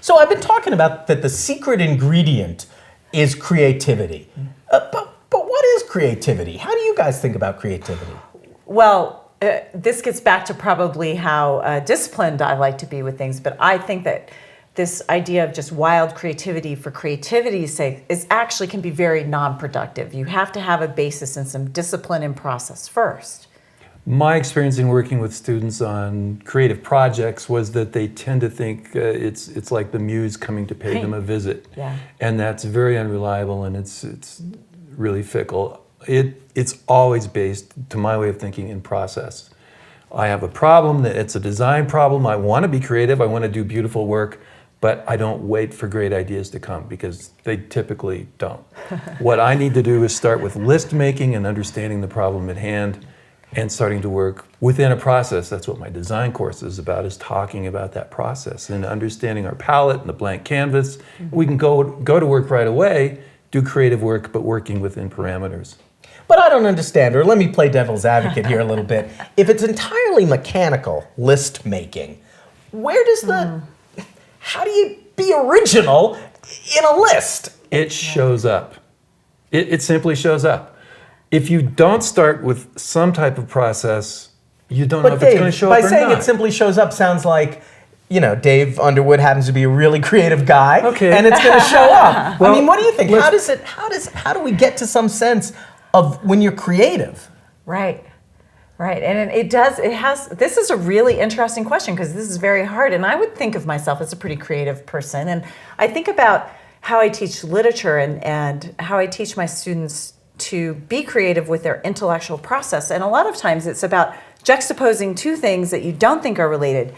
So I've been talking about that the secret ingredient is creativity. But what is creativity? How do you guys think about creativity? Well, this gets back to probably how disciplined I like to be with things, but I think that this idea of just wild creativity for creativity's sake actually can be very non-productive. You have to have a basis in some discipline and process first. My experience in working with students on creative projects was that they tend to think it's like the muse coming to pay them a visit. Yeah. And that's very unreliable, and it's really fickle. It's always based, to my way of thinking, in process. I have a problem, it's a design problem, I want to be creative, I want to do beautiful work, but I don't wait for great ideas to come, because they typically don't. What I need to do is start with list making and understanding the problem at hand, and starting to work within a process. That's what my design course is about, is talking about that process and understanding our palette and the blank canvas. We can go to work right away, do creative work, but working within parameters. But I don't understand, or let me play devil's advocate here a little bit. If it's entirely mechanical list making, where does how do you be original in a list? It shows up. It simply shows up. If you don't start with some type of process, you don't know if it's going to show up or not. By saying it simply shows up sounds like, you know, Dave Underwood happens to be a really creative guy, and it's going to show up. Well, I mean, what do you think? How do we get to some sense of when you're creative? Right. Right, and this is a really interesting question, because this is very hard, and I would think of myself as a pretty creative person, and I think about how I teach literature and how I teach my students to be creative with their intellectual process, and a lot of times it's about juxtaposing two things that you don't think are related,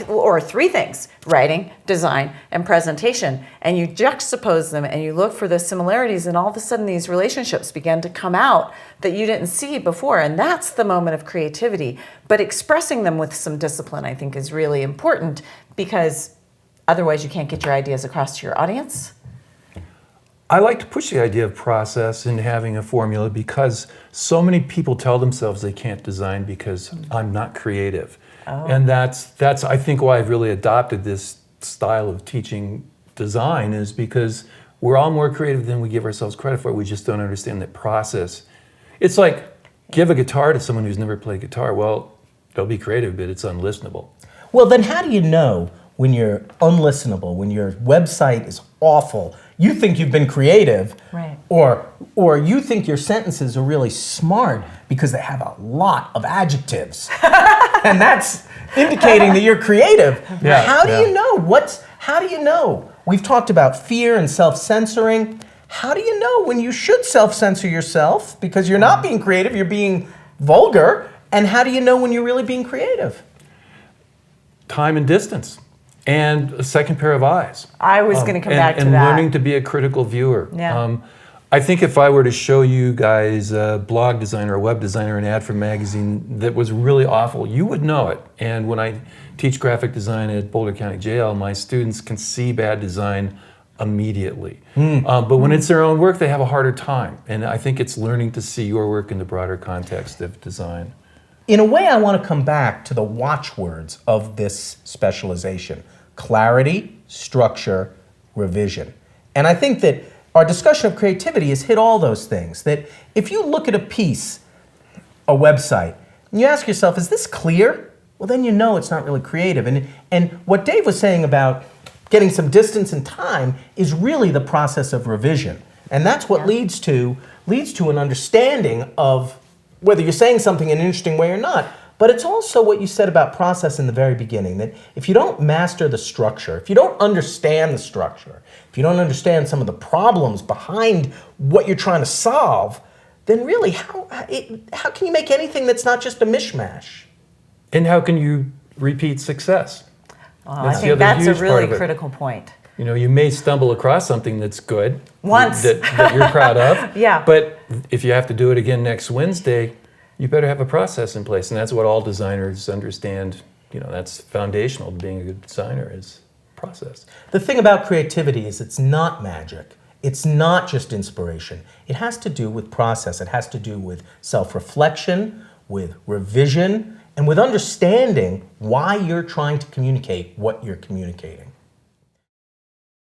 or three things: writing, design, and presentation. And you juxtapose them and you look for the similarities, and all of a sudden these relationships begin to come out that you didn't see before. And that's the moment of creativity. But expressing them with some discipline, I think, is really important, because otherwise you can't get your ideas across to your audience. I like to push the idea of process and having a formula, because so many people tell themselves they can't design because I'm not creative. And that's I think why I've really adopted this style of teaching design, is because we're all more creative than we give ourselves credit for. We just don't understand that process. It's like, give a guitar to someone who's never played guitar. Well, they'll be creative, but it's unlistenable. Well, then how do you know when you're unlistenable, when your website is awful, you think you've been creative, right, or you think your sentences are really smart because they have a lot of adjectives, and that's indicating that you're creative. Yeah, how do you know? How do you know? We've talked about fear and self-censoring. How do you know when you should self-censor yourself because you're not being creative, you're being vulgar? And how do you know when you're really being creative? Time and distance. And a second pair of eyes. I was going to come back to that. And learning to be a critical viewer. Yeah. I think if I were to show you guys a blog designer, a web designer, an ad for a magazine that was really awful, you would know it. And when I teach graphic design at Boulder County Jail, my students can see bad design immediately. But when it's their own work, they have a harder time. And I think it's learning to see your work in the broader context of design. In a way, I want to come back to the watchwords of this specialization: clarity, structure, revision. And I think that our discussion of creativity has hit all those things. That if you look at a piece, a website, and you ask yourself, is this clear? Well, then you know it's not really creative. And what Dave was saying about getting some distance and time is really the process of revision. And that's what leads to an understanding of whether you're saying something in an interesting way or not. But it's also what you said about process in the very beginning, that if you don't master the structure, if you don't understand the structure, if you don't understand some of the problems behind what you're trying to solve, then really how can you make anything that's not just a mishmash? And how can you repeat success? I think that's a really critical point. You know, you may stumble across something that's good. Once. That you're proud of. Yeah. But if you have to do it again next Wednesday, you better have a process in place. And that's what all designers understand. You know, that's foundational to being a good designer, is process. The thing about creativity is it's not magic. It's not just inspiration. It has to do with process. It has to do with self-reflection, with revision, and with understanding why you're trying to communicate what you're communicating.